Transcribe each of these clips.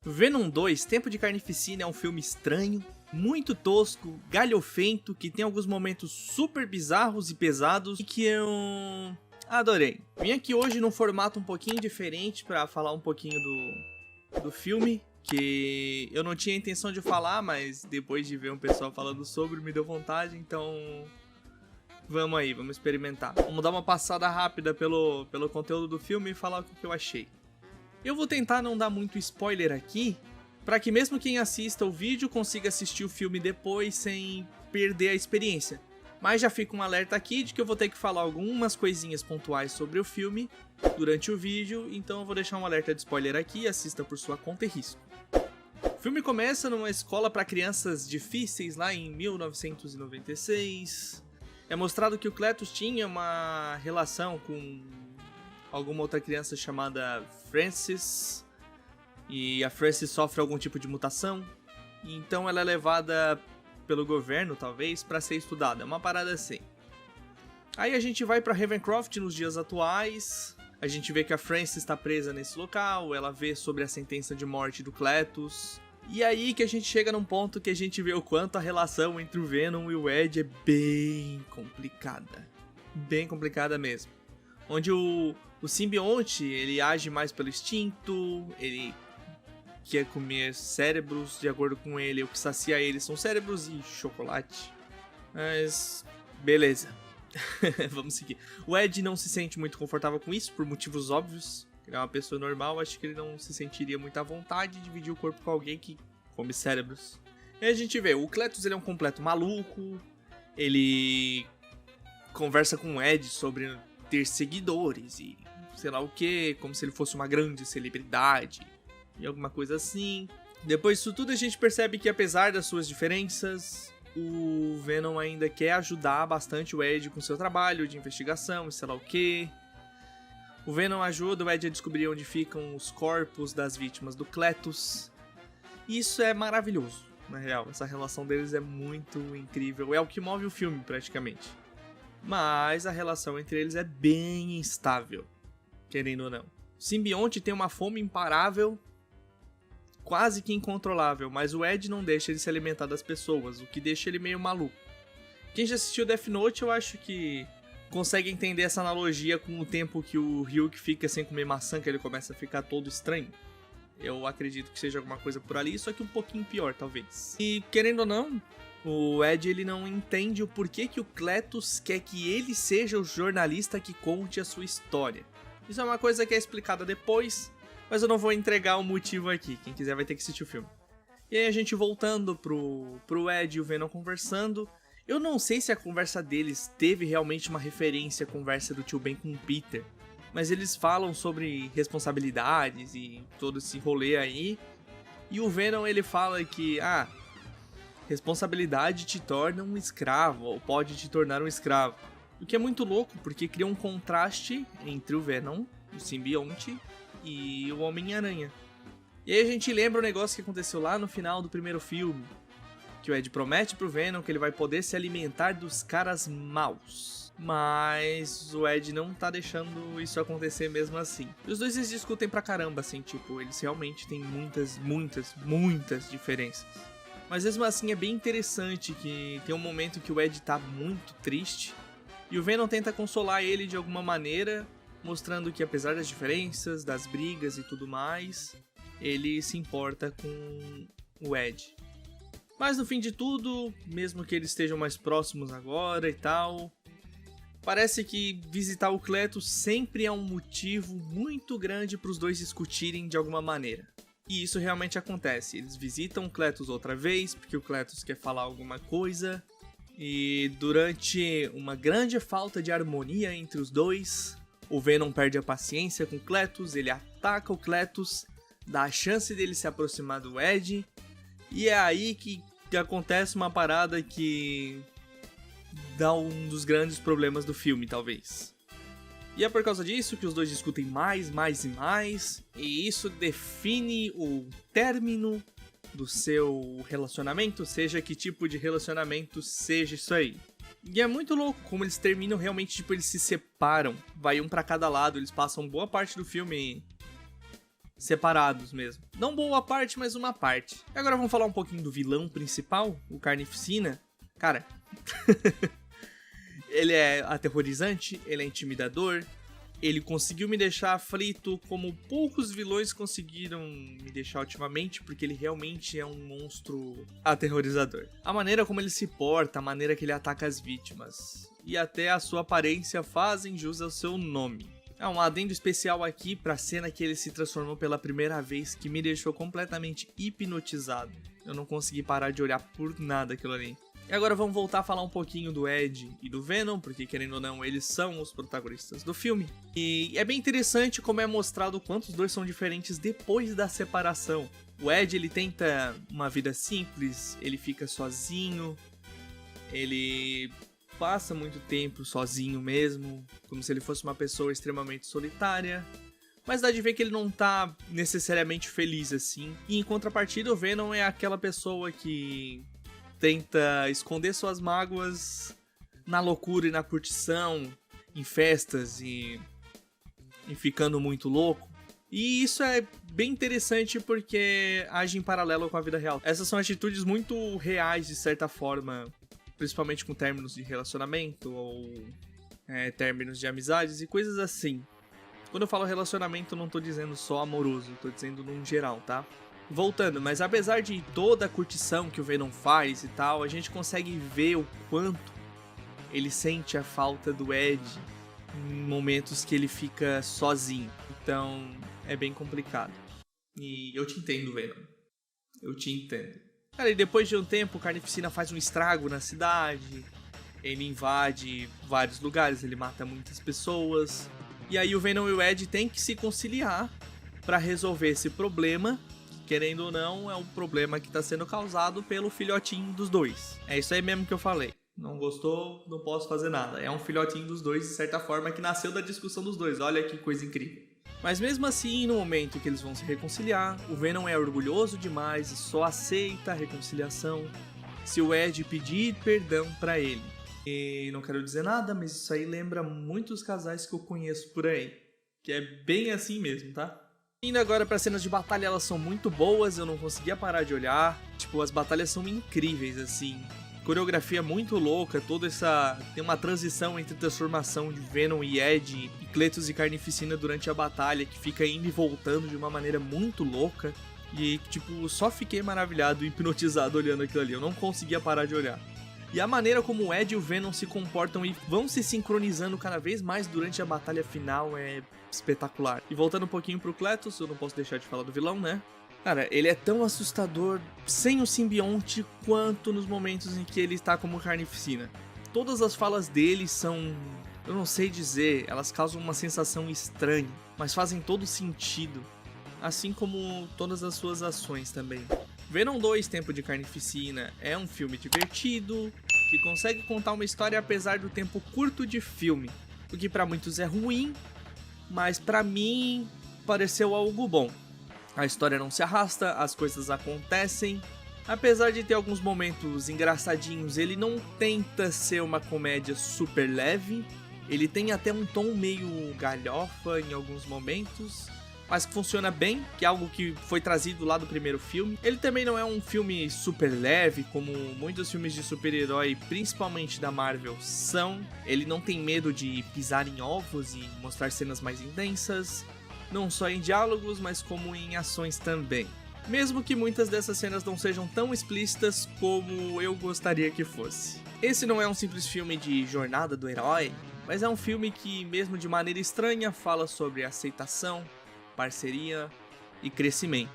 Venom 2, Tempo de Carnificina é um filme estranho, muito tosco, galhofento, que tem alguns momentos super bizarros e pesados e que eu adorei. Vim aqui hoje num formato um pouquinho diferente pra falar um pouquinho do filme, que eu não tinha intenção de falar, mas depois de ver um pessoal falando sobre, me deu vontade, então vamos aí, vamos experimentar. Vamos dar uma passada rápida pelo conteúdo do filme e falar o que eu achei. Eu vou tentar não dar muito spoiler aqui, para que mesmo quem assista o vídeo consiga assistir o filme depois sem perder a experiência. Mas já fica um alerta aqui de que eu vou ter que falar algumas coisinhas pontuais sobre o filme durante o vídeo, então eu vou deixar um alerta de spoiler aqui, assista por sua conta e risco. O filme começa numa escola para crianças difíceis lá em 1996. É mostrado que o Cletus tinha uma relação com alguma outra criança chamada Frances, e a Frances sofre algum tipo de mutação, e então ela é levada pelo governo, talvez, para ser estudada, uma parada assim. Aí a gente vai para Ravencroft nos dias atuais, a gente vê que a Frances está presa nesse local, ela vê sobre a sentença de morte do Cletus, e aí que a gente chega num ponto que a gente vê o quanto a relação entre o Venom e o Ed é bem complicada mesmo. Onde o simbionte, ele age mais pelo instinto, ele quer comer cérebros, de acordo com ele, o que sacia ele são cérebros e chocolate. Mas, beleza. Vamos seguir. O Ed não se sente muito confortável com isso, por motivos óbvios. Ele é uma pessoa normal, acho que ele não se sentiria muito à vontade de dividir o corpo com alguém que come cérebros. E a gente vê, o Cletus ele é um completo maluco, ele conversa com o Ed sobre ter seguidores e sei lá o que, como se ele fosse uma grande celebridade e alguma coisa assim. Depois disso tudo a gente percebe que apesar das suas diferenças, o Venom ainda quer ajudar bastante o Ed com seu trabalho de investigação e sei lá o que. O Venom ajuda o Ed a descobrir onde ficam os corpos das vítimas do Cletus. E isso é maravilhoso, na real. Essa relação deles é muito incrível. É o que move o filme, praticamente. Mas a relação entre eles é bem instável, querendo ou não. O simbionte tem uma fome imparável, quase que incontrolável, mas o Ed não deixa ele se alimentar das pessoas, o que deixa ele meio maluco. Quem já assistiu Death Note, eu acho que consegue entender essa analogia com o tempo que o Ryuk fica sem comer maçã, que ele começa a ficar todo estranho. Eu acredito que seja alguma coisa por ali, só que um pouquinho pior, talvez. E, querendo ou não, o Ed ele não entende o porquê que o Cletus quer que ele seja o jornalista que conte a sua história. Isso é uma coisa que é explicada depois, mas eu não vou entregar o motivo aqui. Quem quiser vai ter que assistir o filme. E aí a gente voltando pro Ed e o Venom conversando. Eu não sei se a conversa deles teve realmente uma referência à conversa do Tio Ben com o Peter, mas eles falam sobre responsabilidades e todo esse rolê aí. E o Venom ele fala que, responsabilidade te torna um escravo, ou pode te tornar um escravo. O que é muito louco, porque cria um contraste entre o Venom, o simbionte, e o Homem-Aranha. E aí a gente lembra o negócio que aconteceu lá no final do primeiro filme, que o Ed promete pro Venom que ele vai poder se alimentar dos caras maus. Mas o Ed não tá deixando isso acontecer mesmo assim. E os dois eles discutem pra caramba, assim, tipo, eles realmente têm muitas diferenças. Mas mesmo assim é bem interessante que tem um momento que o Ed tá muito triste e o Venom tenta consolar ele de alguma maneira, mostrando que apesar das diferenças, das brigas e tudo mais, ele se importa com o Ed. Mas no fim de tudo, mesmo que eles estejam mais próximos agora e tal, parece que visitar o Cletus sempre é um motivo muito grande para os dois discutirem de alguma maneira. E isso realmente acontece, eles visitam o Cletus outra vez, porque o Cletus quer falar alguma coisa, e durante uma grande falta de harmonia entre os dois, o Venom perde a paciência com o Cletus, ele ataca o Cletus, dá a chance dele se aproximar do Ed, e é aí que acontece uma parada que dá um dos grandes problemas do filme, talvez. E é por causa disso que os dois discutem mais, e isso define o término do seu relacionamento, seja que tipo de relacionamento seja isso aí. E é muito louco como eles terminam realmente, tipo, eles se separam, vai um pra cada lado, eles passam boa parte do filme separados mesmo. Não boa parte, mas uma parte. E agora vamos falar um pouquinho do vilão principal, o Carnificina. Cara, ele é aterrorizante, ele é intimidador, ele conseguiu me deixar aflito como poucos vilões conseguiram me deixar ultimamente, porque ele realmente é um monstro aterrorizador. A maneira como ele se porta, a maneira que ele ataca as vítimas, e até a sua aparência fazem jus ao seu nome. É um adendo especial aqui pra cena que ele se transformou pela primeira vez, que me deixou completamente hipnotizado. Eu não consegui parar de olhar por nada aquilo ali. E agora vamos voltar a falar um pouquinho do Ed e do Venom, porque querendo ou não, eles são os protagonistas do filme. E é bem interessante como é mostrado o quanto os dois são diferentes depois da separação. O Ed, ele tenta uma vida simples, ele fica sozinho, ele passa muito tempo sozinho mesmo, como se ele fosse uma pessoa extremamente solitária. Mas dá de ver que ele não tá necessariamente feliz assim. E em contrapartida, o Venom é aquela pessoa que tenta esconder suas mágoas na loucura e na curtição, em festas e ficando muito louco. E isso é bem interessante porque age em paralelo com a vida real. Essas são atitudes muito reais, de certa forma, principalmente com términos de relacionamento ou términos de amizades e coisas assim. Quando eu falo relacionamento, eu não tô dizendo só amoroso, tô dizendo num geral, tá? Voltando, mas apesar de toda a curtição que o Venom faz e tal, a gente consegue ver o quanto ele sente a falta do Ed em momentos que ele fica sozinho. Então, é bem complicado. E eu te entendo, Venom. Eu te entendo. Cara, e depois de um tempo, o Carnificina faz um estrago na cidade. Ele invade vários lugares, ele mata muitas pessoas. E aí o Venom e o Ed têm que se conciliar pra resolver esse problema. Querendo ou não, é um problema que tá sendo causado pelo filhotinho dos dois. É isso aí mesmo que eu falei. Não gostou, não posso fazer nada. É um filhotinho dos dois, de certa forma, que nasceu da discussão dos dois. Olha que coisa incrível. Mas mesmo assim, no momento que eles vão se reconciliar, o Venom é orgulhoso demais e só aceita a reconciliação se o Ed pedir perdão pra ele. E não quero dizer nada, mas isso aí lembra muitos casais que eu conheço por aí. Que é bem assim mesmo, tá? Indo agora para cenas de batalha, elas são muito boas, eu não conseguia parar de olhar. Tipo, as batalhas são incríveis, assim. Coreografia muito louca, toda essa... Tem uma transição entre transformação de Venom e Ed, e Cletus e Carnificina durante a batalha, que fica indo e voltando de uma maneira muito louca. E, tipo, só fiquei maravilhado e hipnotizado olhando aquilo ali, eu não conseguia parar de olhar. E a maneira como o Ed e o Venom se comportam e vão se sincronizando cada vez mais durante a batalha final é espetacular. E voltando um pouquinho pro Cletus, eu não posso deixar de falar do vilão, né? Cara, ele é tão assustador sem o simbionte quanto nos momentos em que ele está como Carnificina. Todas as falas dele são... eu não sei dizer, elas causam uma sensação estranha, mas fazem todo sentido. Assim como todas as suas ações também. Venom 2, Tempo de Carnificina, é um filme divertido, que consegue contar uma história apesar do tempo curto de filme. O que pra muitos é ruim, mas pra mim pareceu algo bom. A história não se arrasta, as coisas acontecem. Apesar de ter alguns momentos engraçadinhos, ele não tenta ser uma comédia super leve. Ele tem até um tom meio galhofa em alguns momentos, mas que funciona bem, que é algo que foi trazido lá do primeiro filme. Ele também não é um filme super leve, como muitos filmes de super-herói, principalmente da Marvel, são. Ele não tem medo de pisar em ovos e mostrar cenas mais intensas, não só em diálogos, mas como em ações também. Mesmo que muitas dessas cenas não sejam tão explícitas como eu gostaria que fosse. Esse não é um simples filme de jornada do herói, mas é um filme que, mesmo de maneira estranha, fala sobre aceitação, parceria e crescimento.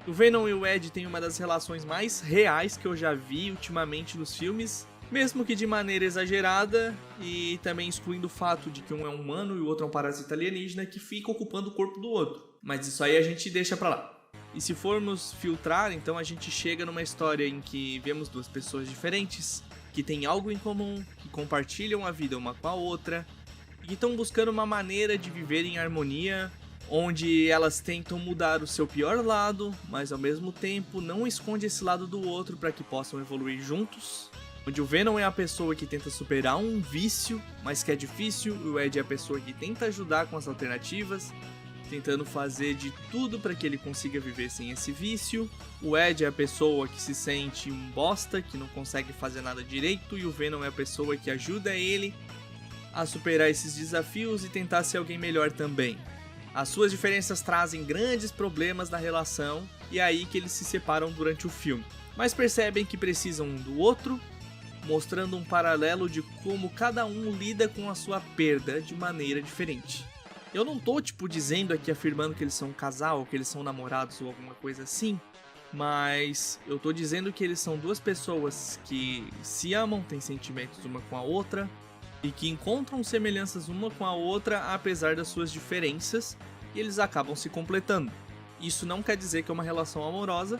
O Venom e o Ed têm uma das relações mais reais que eu já vi ultimamente nos filmes, mesmo que de maneira exagerada e também excluindo o fato de que um é um humano e o outro é um parasita alienígena que fica ocupando o corpo do outro. Mas isso aí a gente deixa pra lá. E se formos filtrar, então a gente chega numa história em que vemos duas pessoas diferentes, que têm algo em comum, que compartilham a vida uma com a outra, e que estão buscando uma maneira de viver em harmonia, onde elas tentam mudar o seu pior lado, mas ao mesmo tempo não esconde esse lado do outro para que possam evoluir juntos. Onde o Venom é a pessoa que tenta superar um vício, mas que é difícil, e o Ed é a pessoa que tenta ajudar com as alternativas, tentando fazer de tudo para que ele consiga viver sem esse vício. O Ed é a pessoa que se sente um bosta, que não consegue fazer nada direito, e o Venom é a pessoa que ajuda ele a superar esses desafios e tentar ser alguém melhor também. As suas diferenças trazem grandes problemas na relação, e é aí que eles se separam durante o filme. Mas percebem que precisam um do outro, mostrando um paralelo de como cada um lida com a sua perda de maneira diferente. Eu não tô, dizendo aqui, afirmando que eles são um casal, ou que eles são namorados ou alguma coisa assim, mas eu tô dizendo que eles são duas pessoas que se amam, têm sentimentos uma com a outra, e que encontram semelhanças uma com a outra apesar das suas diferenças, e eles acabam se completando. Isso não quer dizer que é uma relação amorosa,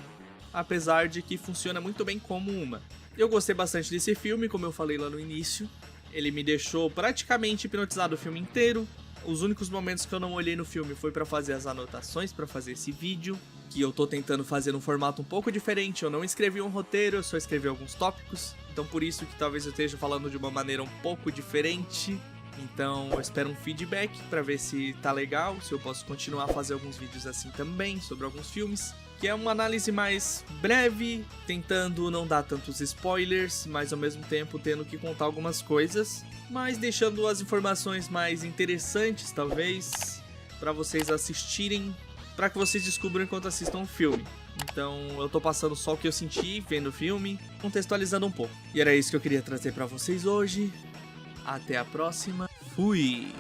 apesar de que funciona muito bem como uma. Eu gostei bastante desse filme, como eu falei lá no início. Ele me deixou praticamente hipnotizado o filme inteiro. Os únicos momentos que eu não olhei no filme foi pra fazer as anotações, pra fazer esse vídeo, que eu tô tentando fazer num formato um pouco diferente. Eu não escrevi um roteiro, eu só escrevi alguns tópicos, então por isso que talvez eu esteja falando de uma maneira um pouco diferente. Então eu espero um feedback pra ver se tá legal, se eu posso continuar a fazer alguns vídeos assim também, sobre alguns filmes, que é uma análise mais breve, tentando não dar tantos spoilers, mas ao mesmo tempo tendo que contar algumas coisas, mas deixando as informações mais interessantes, talvez, para vocês assistirem, para que vocês descubram enquanto assistam o filme. Então eu tô passando só o que eu senti vendo o filme, contextualizando um pouco. E era isso que eu queria trazer para vocês hoje. Até a próxima. Fui!